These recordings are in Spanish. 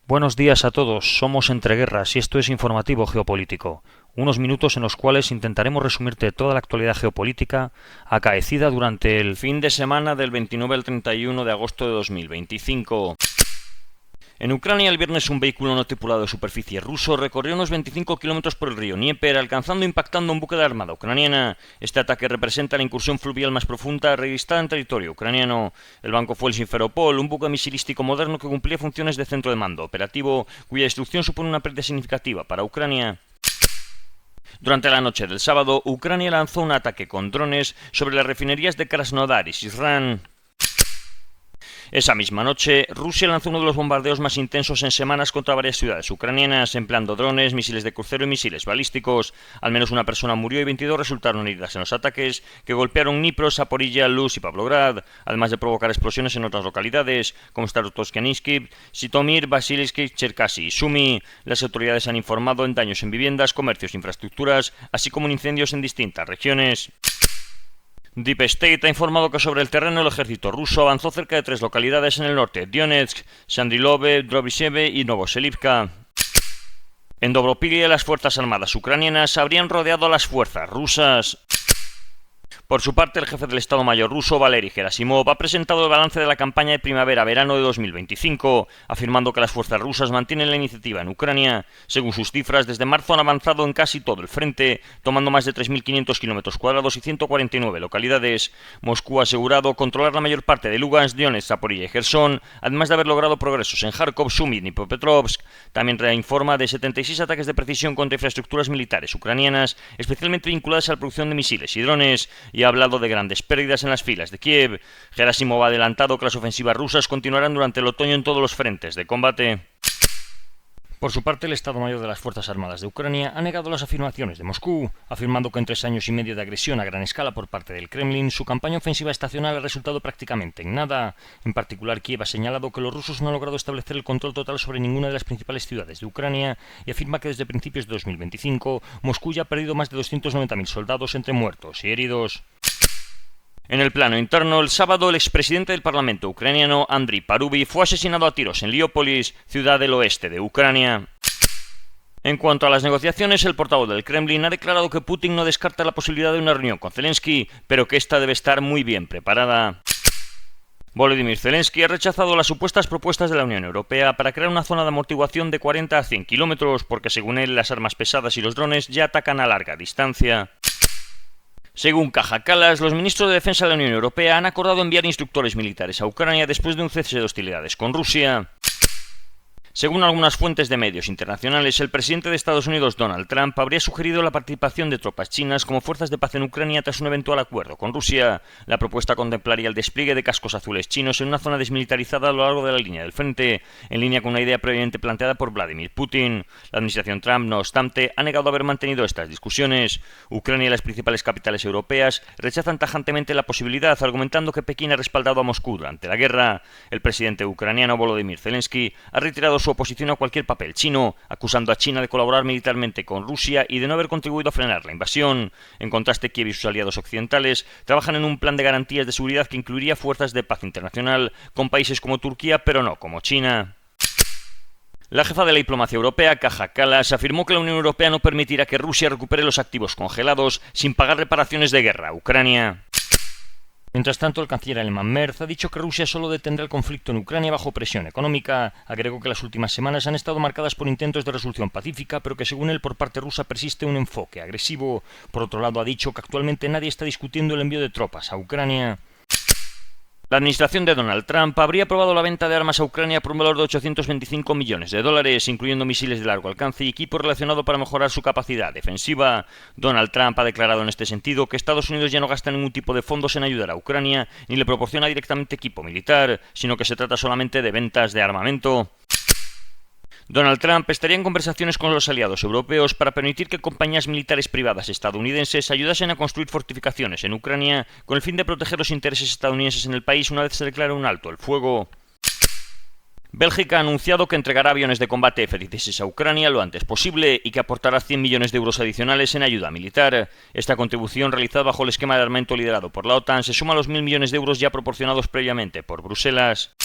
Buenos días a todos, somos Entre Guerras y esto es Informativo Geopolítico, unos minutos en los cuales intentaremos resumirte toda la actualidad geopolítica acaecida durante el fin de semana del 29 al 31 de agosto de 2025. En Ucrania, el viernes, un vehículo no tripulado de superficie ruso recorrió unos 25 kilómetros por el río Dnieper, alcanzando e impactando un buque de la Armada ucraniana. Este ataque representa la incursión fluvial más profunda registrada en territorio ucraniano. El banco fue el Simferopol, un buque misilístico moderno que cumplía funciones de centro de mando operativo, cuya destrucción supone una pérdida significativa para Ucrania. Durante la noche del sábado, Ucrania lanzó un ataque con drones sobre las refinerías de Krasnodar y Syzran. Esa misma noche, Rusia lanzó uno de los bombardeos más intensos en semanas contra varias ciudades ucranianas, empleando drones, misiles de crucero y misiles balísticos. Al menos una persona murió y 22 resultaron heridas en los ataques, que golpearon Dnipro, Zaporilla, Luz y Pavlograd, además de provocar explosiones en otras localidades, como Starotoskianskiy, Sitomir, Vasilivsky, Cherkasy y Sumy. Las autoridades han informado en daños en viviendas, comercios e infraestructuras, así como en incendios en distintas regiones. Deep State ha informado que sobre el terreno el ejército ruso avanzó cerca de 3 localidades en el norte: Donetsk, Sandrilove, Drobisheve y Novoselivka. En Dobropilia, las fuerzas armadas ucranianas habrían rodeado a las fuerzas rusas. Por su parte, el jefe del Estado Mayor ruso, Valery Gerasimov, ha presentado el balance de la campaña de primavera-verano de 2025, afirmando que las fuerzas rusas mantienen la iniciativa en Ucrania. Según sus cifras, desde marzo han avanzado en casi todo el frente, tomando más de 3.500 kilómetros cuadrados y 149 localidades. Moscú ha asegurado controlar la mayor parte de Lugansk, Donetsk, Zaporilla y Gerson, además de haber logrado progresos en Kharkov, Sumy y Dnipropetrovsk. También informa de 76 ataques de precisión contra infraestructuras militares ucranianas, especialmente vinculadas a la producción de misiles y drones, y ha hablado de grandes pérdidas en las filas de Kiev. Gerasimov ha adelantado que las ofensivas rusas continuarán durante el otoño en todos los frentes de combate. Por su parte, el Estado Mayor de las Fuerzas Armadas de Ucrania ha negado las afirmaciones de Moscú, afirmando que en 3 años y medio de agresión a gran escala por parte del Kremlin, su campaña ofensiva estacional ha resultado prácticamente en nada. En particular, Kiev ha señalado que los rusos no han logrado establecer el control total sobre ninguna de las principales ciudades de Ucrania y afirma que desde principios de 2025, Moscú ya ha perdido más de 290.000 soldados entre muertos y heridos. En el plano interno, el sábado, el expresidente del Parlamento ucraniano, Andriy Parubiy, fue asesinado a tiros en Leópolis, ciudad del oeste de Ucrania. En cuanto a las negociaciones, el portavoz del Kremlin ha declarado que Putin no descarta la posibilidad de una reunión con Zelensky, pero que esta debe estar muy bien preparada. Volodymyr Zelensky ha rechazado las supuestas propuestas de la Unión Europea para crear una zona de amortiguación de 40 a 100 kilómetros, porque según él las armas pesadas y los drones ya atacan a larga distancia. Según Kaja Kallas, los ministros de Defensa de la Unión Europea han acordado enviar instructores militares a Ucrania después de un cese de hostilidades con Rusia. Según algunas fuentes de medios internacionales, el presidente de Estados Unidos, Donald Trump, habría sugerido la participación de tropas chinas como fuerzas de paz en Ucrania tras un eventual acuerdo con Rusia. La propuesta contemplaría el despliegue de cascos azules chinos en una zona desmilitarizada a lo largo de la línea del frente, en línea con una idea previamente planteada por Vladimir Putin. La administración Trump, no obstante, ha negado haber mantenido estas discusiones. Ucrania y las principales capitales europeas rechazan tajantemente la posibilidad, argumentando que Pekín ha respaldado a Moscú durante la guerra. El presidente ucraniano, Volodymyr Zelensky, ha retirado su oposición a cualquier papel chino, acusando a China de colaborar militarmente con Rusia y de no haber contribuido a frenar la invasión. En contraste, Kiev y sus aliados occidentales trabajan en un plan de garantías de seguridad que incluiría fuerzas de paz internacional con países como Turquía, pero no como China. La jefa de la diplomacia europea, Kaja Kallas, afirmó que la Unión Europea no permitirá que Rusia recupere los activos congelados sin pagar reparaciones de guerra a Ucrania. Mientras tanto, el canciller alemán Merz ha dicho que Rusia solo detendrá el conflicto en Ucrania bajo presión económica. Agregó que las últimas semanas han estado marcadas por intentos de resolución pacífica, pero que según él por parte rusa persiste un enfoque agresivo. Por otro lado, ha dicho que actualmente nadie está discutiendo el envío de tropas a Ucrania. La administración de Donald Trump habría aprobado la venta de armas a Ucrania por un valor de 825 millones de dólares, incluyendo misiles de largo alcance y equipo relacionado para mejorar su capacidad defensiva. Donald Trump ha declarado en este sentido que Estados Unidos ya no gasta ningún tipo de fondos en ayudar a Ucrania, ni le proporciona directamente equipo militar, sino que se trata solamente de ventas de armamento. Donald Trump estaría en conversaciones con los aliados europeos para permitir que compañías militares privadas estadounidenses ayudasen a construir fortificaciones en Ucrania con el fin de proteger los intereses estadounidenses en el país una vez se declare un alto el fuego. Bélgica ha anunciado que entregará aviones de combate F-16 a Ucrania lo antes posible y que aportará 100 millones de euros adicionales en ayuda militar. Esta contribución, realizada bajo el esquema de armamento liderado por la OTAN, se suma a los 1.000 millones de euros ya proporcionados previamente por Bruselas.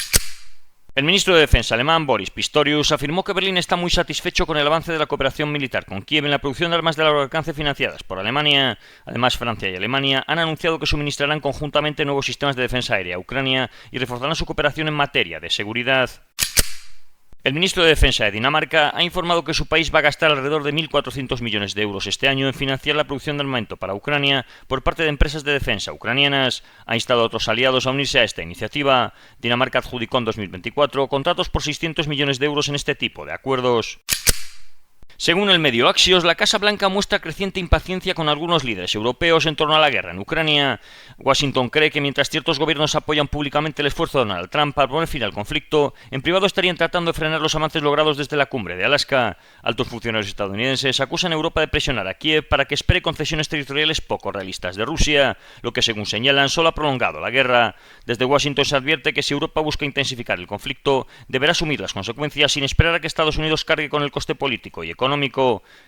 El ministro de Defensa alemán Boris Pistorius afirmó que Berlín está muy satisfecho con el avance de la cooperación militar con Kiev en la producción de armas de largo alcance financiadas por Alemania. Además, Francia y Alemania han anunciado que suministrarán conjuntamente nuevos sistemas de defensa aérea a Ucrania y reforzarán su cooperación en materia de seguridad. El ministro de Defensa de Dinamarca ha informado que su país va a gastar alrededor de 1.400 millones de euros este año en financiar la producción de armamento para Ucrania por parte de empresas de defensa ucranianas. Ha instado a otros aliados a unirse a esta iniciativa. Dinamarca adjudicó en 2024 contratos por 600 millones de euros en este tipo de acuerdos. Según el medio Axios, la Casa Blanca muestra creciente impaciencia con algunos líderes europeos en torno a la guerra en Ucrania. Washington cree que mientras ciertos gobiernos apoyan públicamente el esfuerzo de Donald Trump para poner fin al conflicto, en privado estarían tratando de frenar los avances logrados desde la cumbre de Alaska. Altos funcionarios estadounidenses acusan a Europa de presionar a Kiev para que espere concesiones territoriales poco realistas de Rusia, lo que según señalan solo ha prolongado la guerra. Desde Washington se advierte que si Europa busca intensificar el conflicto, deberá asumir las consecuencias sin esperar a que Estados Unidos cargue con el coste político y económico.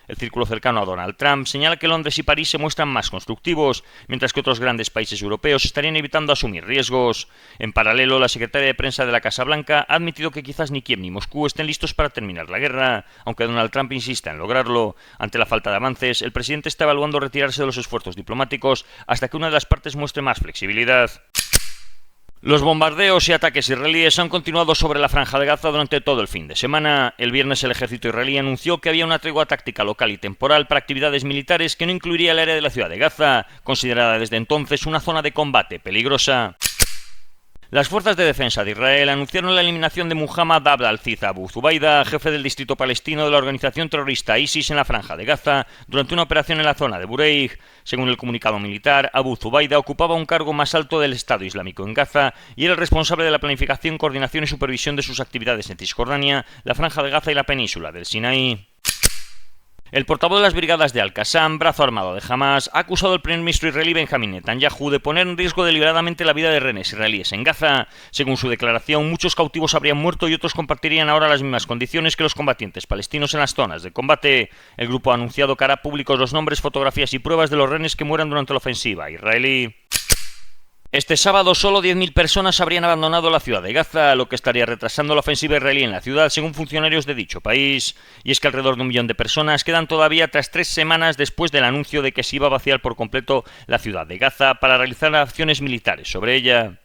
El círculo cercano a Donald Trump señala que Londres y París se muestran más constructivos, mientras que otros grandes países europeos estarían evitando asumir riesgos. En paralelo, la secretaria de prensa de la Casa Blanca ha admitido que quizás ni Kiev ni Moscú estén listos para terminar la guerra, aunque Donald Trump insista en lograrlo. Ante la falta de avances, el presidente está evaluando retirarse de los esfuerzos diplomáticos hasta que una de las partes muestre más flexibilidad. Los bombardeos y ataques israelíes han continuado sobre la Franja de Gaza durante todo el fin de semana. El viernes el ejército israelí anunció que había una tregua táctica local y temporal para actividades militares que no incluiría el área de la ciudad de Gaza, considerada desde entonces una zona de combate peligrosa. Las fuerzas de defensa de Israel anunciaron la eliminación de Muhammad Abd al-Aziz Abu Zubaydah, jefe del distrito palestino de la organización terrorista ISIS en la Franja de Gaza, durante una operación en la zona de Bureij. Según el comunicado militar, Abu Zubaydah ocupaba un cargo más alto del Estado Islámico en Gaza y era el responsable de la planificación, coordinación y supervisión de sus actividades en Cisjordania, la Franja de Gaza y la península del Sinaí. El portavoz de las brigadas de Al-Qassam, brazo armado de Hamas, ha acusado al primer ministro israelí Benjamín Netanyahu de poner en riesgo deliberadamente la vida de rehenes israelíes en Gaza. Según su declaración, muchos cautivos habrían muerto y otros compartirían ahora las mismas condiciones que los combatientes palestinos en las zonas de combate. El grupo ha anunciado que hará públicos los nombres, fotografías y pruebas de los rehenes que mueran durante la ofensiva israelí. Este sábado solo 10.000 personas habrían abandonado la ciudad de Gaza, lo que estaría retrasando la ofensiva israelí en la ciudad, según funcionarios de dicho país. Y es que alrededor de 1 millón de personas quedan todavía tras 3 semanas después del anuncio de que se iba a vaciar por completo la ciudad de Gaza para realizar acciones militares sobre ella.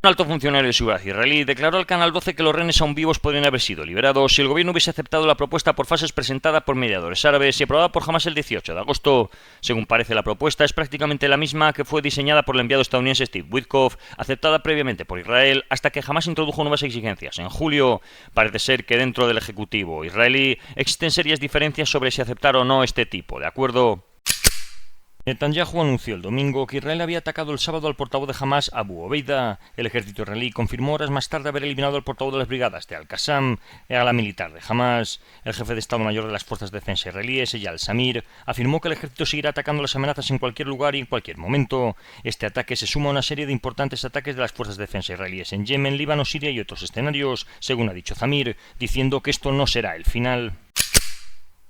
Un alto funcionario de seguridad israelí declaró al Canal 12 que los rehenes aún vivos podrían haber sido liberados si el gobierno hubiese aceptado la propuesta por fases presentada por mediadores árabes y aprobada por Hamas el 18 de agosto. Según parece, la propuesta es prácticamente la misma que fue diseñada por el enviado estadounidense Steve Witkoff, aceptada previamente por Israel, hasta que Hamas introdujo nuevas exigencias en julio. Parece ser que dentro del ejecutivo israelí existen serias diferencias sobre si aceptar o no este tipo de acuerdo. Netanyahu anunció el domingo que Israel había atacado el sábado al portavoz de Hamas, Abu Obeida. El ejército israelí confirmó horas más tarde haber eliminado al portavoz de las brigadas de Al-Qassam, el ala militar de Hamas. El jefe de Estado Mayor de las Fuerzas de Defensa israelíes, Eyal Samir, afirmó que el ejército seguirá atacando las amenazas en cualquier lugar y en cualquier momento. Este ataque se suma a una serie de importantes ataques de las Fuerzas de Defensa israelíes en Yemen, Líbano, Siria y otros escenarios, según ha dicho Samir, diciendo que esto no será el final.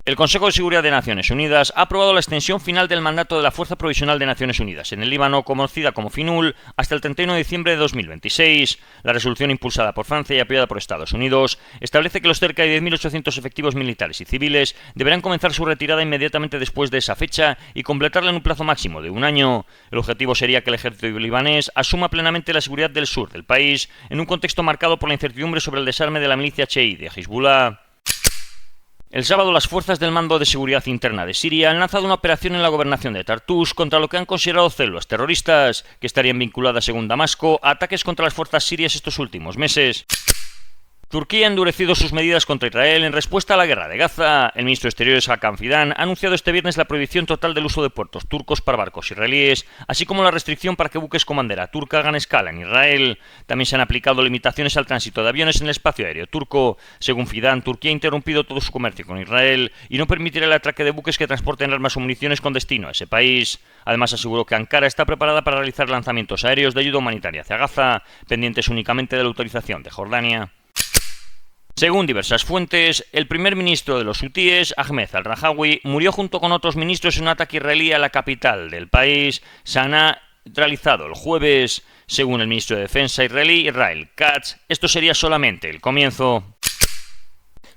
El Consejo de Seguridad de Naciones Unidas ha aprobado la extensión final del mandato de la Fuerza Provisional de Naciones Unidas en el Líbano, conocida como FINUL, hasta el 31 de diciembre de 2026. La resolución impulsada por Francia y apoyada por Estados Unidos establece que los cerca de 10.800 efectivos militares y civiles deberán comenzar su retirada inmediatamente después de esa fecha y completarla en un plazo máximo de 1 año. El objetivo sería que el ejército libanés asuma plenamente la seguridad del sur del país, en un contexto marcado por la incertidumbre sobre el desarme de la milicia chií de Hezbollah. El sábado las fuerzas del Mando de Seguridad Interna de Siria han lanzado una operación en la gobernación de Tartus contra lo que han considerado células terroristas, que estarían vinculadas, según Damasco, a ataques contra las fuerzas sirias estos últimos meses. Turquía ha endurecido sus medidas contra Israel en respuesta a la guerra de Gaza. El ministro de Exteriores Hakan Fidan ha anunciado este viernes la prohibición total del uso de puertos turcos para barcos israelíes, así como la restricción para que buques con bandera turca hagan escala en Israel. También se han aplicado limitaciones al tránsito de aviones en el espacio aéreo turco. Según Fidan, Turquía ha interrumpido todo su comercio con Israel y no permitirá el atraque de buques que transporten armas o municiones con destino a ese país. Además, aseguró que Ankara está preparada para realizar lanzamientos aéreos de ayuda humanitaria hacia Gaza, pendientes únicamente de la autorización de Jordania. Según diversas fuentes, el primer ministro de los hutíes, Ahmed al-Rajawi, murió junto con otros ministros en un ataque israelí a la capital del país, Sanaa, realizado el jueves. Según el ministro de Defensa israelí, Israel Katz, esto sería solamente el comienzo.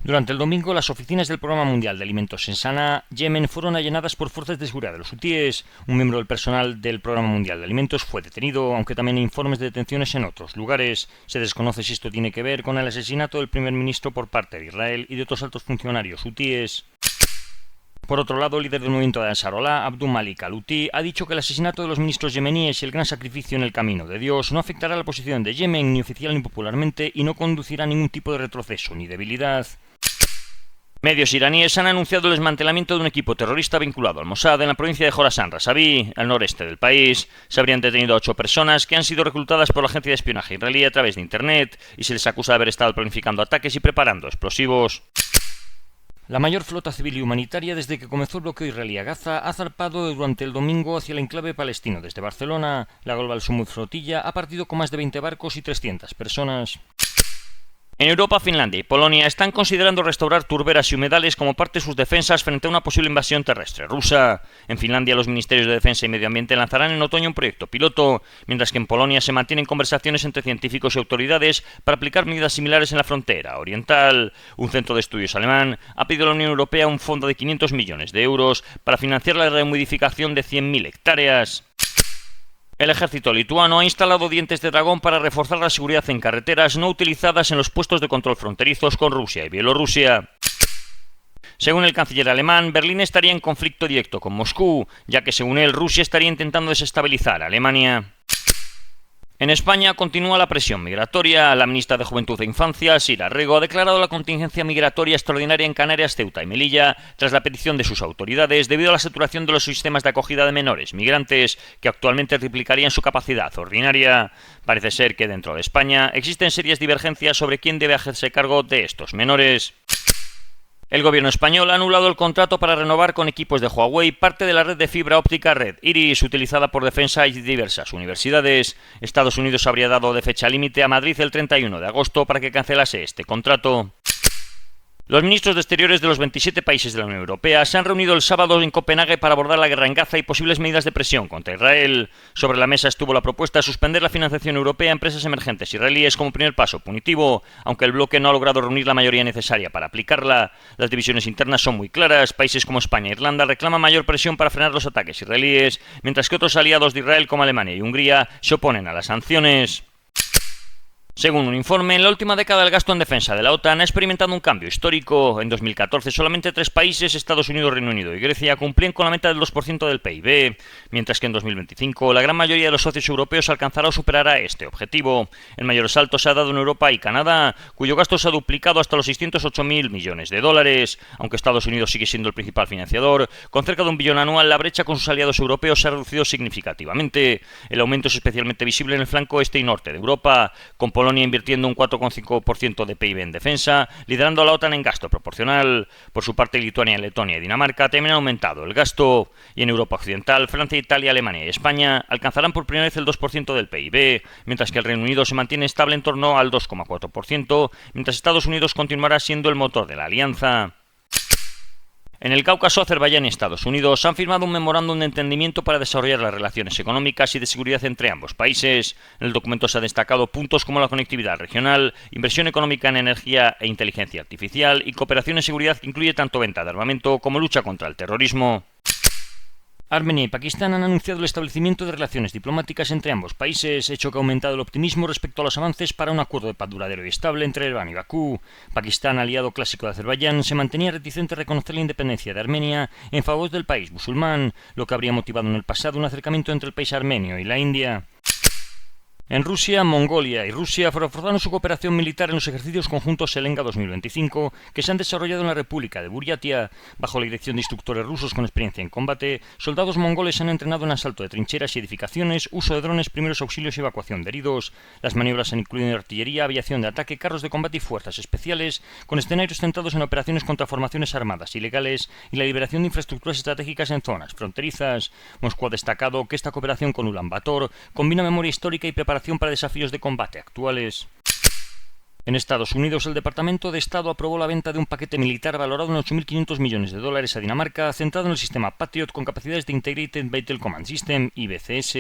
Durante el domingo, las oficinas del Programa Mundial de Alimentos en Sanaa, Yemen, fueron allanadas por fuerzas de seguridad de los hutíes. Un miembro del personal del Programa Mundial de Alimentos fue detenido, aunque también hay informes de detenciones en otros lugares. Se desconoce si esto tiene que ver con el asesinato del primer ministro por parte de Israel y de otros altos funcionarios hutíes. Por otro lado, el líder del movimiento de Ansarollah, Abdul Malik al-Houthi, ha dicho que el asesinato de los ministros yemeníes y el gran sacrificio en el camino de Dios no afectará a la posición de Yemen ni oficial ni popularmente y no conducirá a ningún tipo de retroceso ni debilidad. Medios iraníes han anunciado el desmantelamiento de un equipo terrorista vinculado al Mossad en la provincia de Jorasán Rasaví, al noreste del país. Se habrían detenido a 8 personas que han sido reclutadas por la agencia de espionaje israelí a través de Internet y se les acusa de haber estado planificando ataques y preparando explosivos. La mayor flota civil y humanitaria desde que comenzó el bloqueo israelí a Gaza ha zarpado durante el domingo hacia el enclave palestino desde Barcelona. La Global Summit Flotilla ha partido con más de 20 barcos y 300 personas. En Europa, Finlandia y Polonia están considerando restaurar turberas y humedales como parte de sus defensas frente a una posible invasión terrestre rusa. En Finlandia, los ministerios de Defensa y Medio Ambiente lanzarán en otoño un proyecto piloto, mientras que en Polonia se mantienen conversaciones entre científicos y autoridades para aplicar medidas similares en la frontera oriental. Un centro de estudios alemán ha pedido a la Unión Europea un fondo de 500 millones de euros para financiar la rehumidificación de 100.000 hectáreas. El ejército lituano ha instalado dientes de dragón para reforzar la seguridad en carreteras no utilizadas en los puestos de control fronterizos con Rusia y Bielorrusia. Según el canciller alemán, Berlín estaría en conflicto directo con Moscú, ya que según él Rusia estaría intentando desestabilizar a Alemania. En España continúa la presión migratoria. La ministra de Juventud e Infancia, Sira Rego, ha declarado la contingencia migratoria extraordinaria en Canarias, Ceuta y Melilla tras la petición de sus autoridades debido a la saturación de los sistemas de acogida de menores migrantes, que actualmente triplicarían su capacidad ordinaria. Parece ser que dentro de España existen serias divergencias sobre quién debe hacerse cargo de estos menores. El gobierno español ha anulado el contrato para renovar con equipos de Huawei parte de la red de fibra óptica Red Iris utilizada por Defensa y diversas universidades. Estados Unidos habría dado de fecha límite a Madrid el 31 de agosto para que cancelase este contrato. Los ministros de Exteriores de los 27 países de la Unión Europea se han reunido el sábado en Copenhague para abordar la guerra en Gaza y posibles medidas de presión contra Israel. Sobre la mesa estuvo la propuesta de suspender la financiación europea a empresas emergentes israelíes como primer paso punitivo, aunque el bloque no ha logrado reunir la mayoría necesaria para aplicarla. Las divisiones internas son muy claras. Países como España e Irlanda reclaman mayor presión para frenar los ataques israelíes, mientras que otros aliados de Israel como Alemania y Hungría se oponen a las sanciones. Según un informe, en la última década el gasto en defensa de la OTAN ha experimentado un cambio histórico. En 2014 solamente 3 países, Estados Unidos, Reino Unido y Grecia, cumplían con la meta del 2% del PIB, mientras que en 2025 la gran mayoría de los socios europeos alcanzará o superará este objetivo. El mayor salto se ha dado en Europa y Canadá, cuyo gasto se ha duplicado hasta los 608.000 millones de dólares. Aunque Estados Unidos sigue siendo el principal financiador, con cerca de $1 billón anual, la brecha con sus aliados europeos se ha reducido significativamente. El aumento es especialmente visible en el flanco este y norte de Europa, con Polonia invirtiendo un 4,5% de PIB en defensa, liderando a la OTAN en gasto proporcional. Por su parte, Lituania, Letonia y Dinamarca también han aumentado el gasto. Y en Europa Occidental, Francia, Italia, Alemania y España alcanzarán por primera vez el 2% del PIB, mientras que el Reino Unido se mantiene estable en torno al 2,4%, mientras Estados Unidos continuará siendo el motor de la alianza. En el Cáucaso, Azerbaiyán y Estados Unidos han firmado un memorándum de entendimiento para desarrollar las relaciones económicas y de seguridad entre ambos países. En el documento se han destacado puntos como la conectividad regional, inversión económica en energía e inteligencia artificial y cooperación en seguridad que incluye tanto venta de armamento como lucha contra el terrorismo. Armenia y Pakistán han anunciado el establecimiento de relaciones diplomáticas entre ambos países, hecho que ha aumentado el optimismo respecto a los avances para un acuerdo de paz duradero y estable entre Ereván y Bakú. Pakistán, aliado clásico de Azerbaiyán, se mantenía reticente a reconocer la independencia de Armenia en favor del país musulmán, lo que habría motivado en el pasado un acercamiento entre el país armenio y la India. En Rusia, Mongolia y Rusia reforzaron su cooperación militar en los ejercicios conjuntos Selenga 2025 que se han desarrollado en la República de Buriatia. Bajo la dirección de instructores rusos con experiencia en combate, soldados mongoles han entrenado en asalto de trincheras y edificaciones, uso de drones, primeros auxilios y evacuación de heridos. Las maniobras han incluido artillería, aviación de ataque, carros de combate y fuerzas especiales, con escenarios centrados en operaciones contra formaciones armadas ilegales y la liberación de infraestructuras estratégicas en zonas fronterizas. Moscú ha destacado que esta cooperación con Ulan Bator combina memoria histórica y preparación para desafíos de combate actuales. En Estados Unidos, el Departamento de Estado aprobó la venta de un paquete militar valorado en $8.500 millones a Dinamarca, centrado en el sistema Patriot con capacidades de Integrated Battle Command System, IBCS.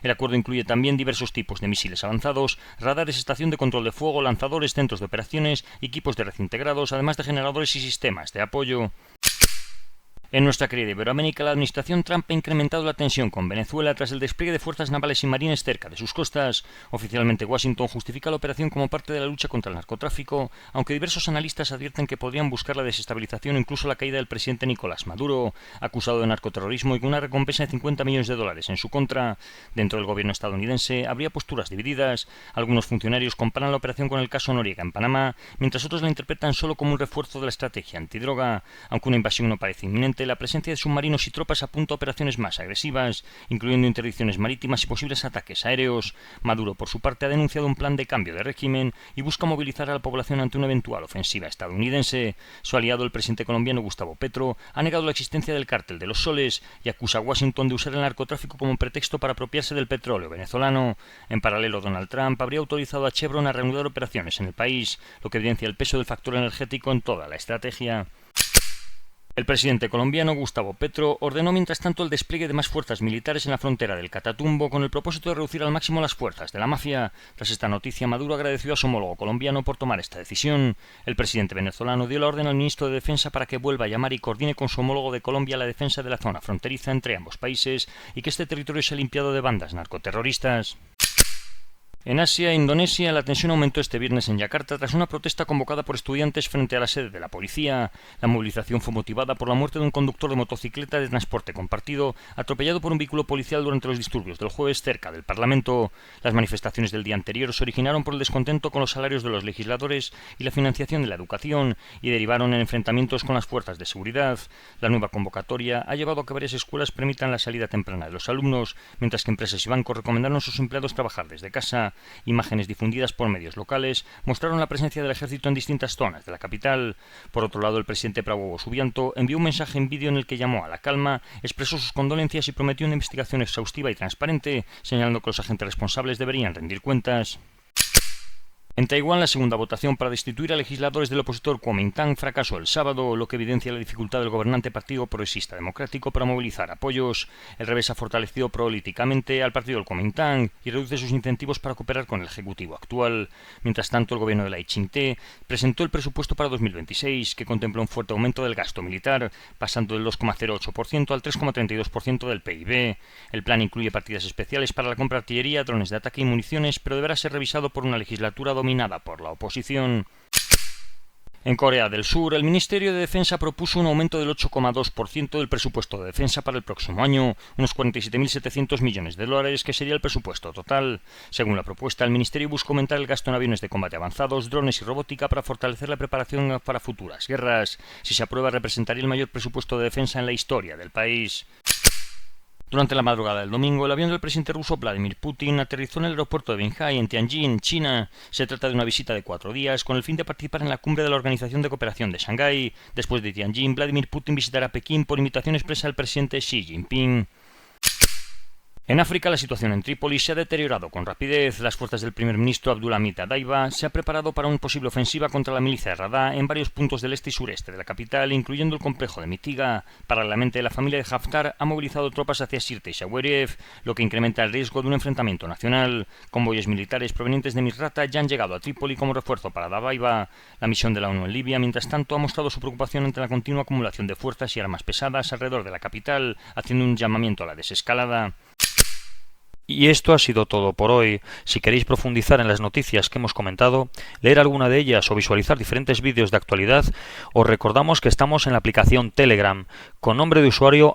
El acuerdo incluye también diversos tipos de misiles avanzados, radares, estación de control de fuego, lanzadores, centros de operaciones, equipos de red integrados, además de generadores y sistemas de apoyo. En nuestra querida Iberoamérica, la administración Trump ha incrementado la tensión con Venezuela tras el despliegue de fuerzas navales y marines cerca de sus costas. Oficialmente, Washington justifica la operación como parte de la lucha contra el narcotráfico, aunque diversos analistas advierten que podrían buscar la desestabilización o incluso la caída del presidente Nicolás Maduro, acusado de narcoterrorismo y con una recompensa de $50 millones en su contra. Dentro del gobierno estadounidense habría posturas divididas. Algunos funcionarios comparan la operación con el caso Noriega en Panamá, mientras otros la interpretan solo como un refuerzo de la estrategia antidroga. Aunque una invasión no parece inminente, la presencia de submarinos y tropas apunta a operaciones más agresivas, incluyendo interdicciones marítimas y posibles ataques aéreos. Maduro, por su parte, ha denunciado un plan de cambio de régimen y busca movilizar a la población ante una eventual ofensiva estadounidense. Su aliado, el presidente colombiano Gustavo Petro, ha negado la existencia del cártel de los soles y acusa a Washington de usar el narcotráfico como pretexto para apropiarse del petróleo venezolano. En paralelo, Donald Trump habría autorizado a Chevron a reanudar operaciones en el país, lo que evidencia el peso del factor energético en toda la estrategia. El presidente colombiano Gustavo Petro ordenó mientras tanto el despliegue de más fuerzas militares en la frontera del Catatumbo con el propósito de reducir al máximo las fuerzas de la mafia. Tras esta noticia, Maduro agradeció a su homólogo colombiano por tomar esta decisión. El presidente venezolano dio la orden al ministro de Defensa para que vuelva a llamar y coordine con su homólogo de Colombia la defensa de la zona fronteriza entre ambos países y que este territorio sea limpiado de bandas narcoterroristas. En Asia e Indonesia, la tensión aumentó este viernes en Yakarta tras una protesta convocada por estudiantes frente a la sede de la policía. La movilización fue motivada por la muerte de un conductor de motocicleta de transporte compartido, atropellado por un vehículo policial durante los disturbios del jueves cerca del Parlamento. Las manifestaciones del día anterior se originaron por el descontento con los salarios de los legisladores y la financiación de la educación, y derivaron en enfrentamientos con las fuerzas de seguridad. La nueva convocatoria ha llevado a que varias escuelas permitan la salida temprana de los alumnos, mientras que empresas y bancos recomendaron a sus empleados trabajar desde casa. Imágenes difundidas por medios locales mostraron la presencia del ejército en distintas zonas de la capital. Por otro lado, el presidente Prabowo Subianto envió un mensaje en vídeo en el que llamó a la calma, expresó sus condolencias y prometió una investigación exhaustiva y transparente, señalando que los agentes responsables deberían rendir cuentas. En Taiwán, la segunda votación para destituir a legisladores del opositor Kuomintang fracasó el sábado, lo que evidencia la dificultad del gobernante Partido Progresista Democrático para movilizar apoyos. El revés ha fortalecido políticamente al partido del Kuomintang y reduce sus incentivos para cooperar con el ejecutivo actual. Mientras tanto, el gobierno de Lai Ching-te presentó el presupuesto para 2026, que contempla un fuerte aumento del gasto militar, pasando del 2,08% al 3,32% del PIB. El plan incluye partidas especiales para la compra de artillería, drones de ataque y municiones, pero deberá ser revisado por una legislatura dominada por la oposición. En Corea del Sur, el Ministerio de Defensa propuso un aumento del 8,2% del presupuesto de defensa para el próximo año, unos $47.700 millones, que sería el presupuesto total. Según la propuesta, el Ministerio busca aumentar el gasto en aviones de combate avanzados, drones y robótica para fortalecer la preparación para futuras guerras. Si se aprueba, representaría el mayor presupuesto de defensa en la historia del país. Durante la madrugada del domingo, el avión del presidente ruso Vladimir Putin aterrizó en el aeropuerto de Binhai, en Tianjin, China. Se trata de una visita de 4 días con el fin de participar en la cumbre de la Organización de Cooperación de Shanghái. Después de Tianjin, Vladimir Putin visitará Pekín por invitación expresa del presidente Xi Jinping. En África, la situación en Trípoli se ha deteriorado con rapidez. Las fuerzas del primer ministro Abdulhamid Dbeibah se han preparado para una posible ofensiva contra la milicia de Radá en varios puntos del este y sureste de la capital, incluyendo el complejo de Mitiga. Paralelamente, la familia de Haftar ha movilizado tropas hacia Sirte y Shaweriyev, lo que incrementa el riesgo de un enfrentamiento nacional. Convoyes militares provenientes de Misrata ya han llegado a Trípoli como refuerzo para Dbeibah. La misión de la ONU en Libia, mientras tanto, ha mostrado su preocupación ante la continua acumulación de fuerzas y armas pesadas alrededor de la capital, haciendo un llamamiento a la desescalada. Y esto ha sido todo por hoy. Si queréis profundizar en las noticias que hemos comentado, leer alguna de ellas o visualizar diferentes vídeos de actualidad, os recordamos que estamos en la aplicación Telegram, con nombre de usuario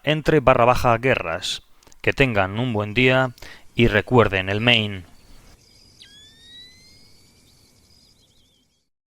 @entre_guerras. Que tengan un buen día y recuerden el main.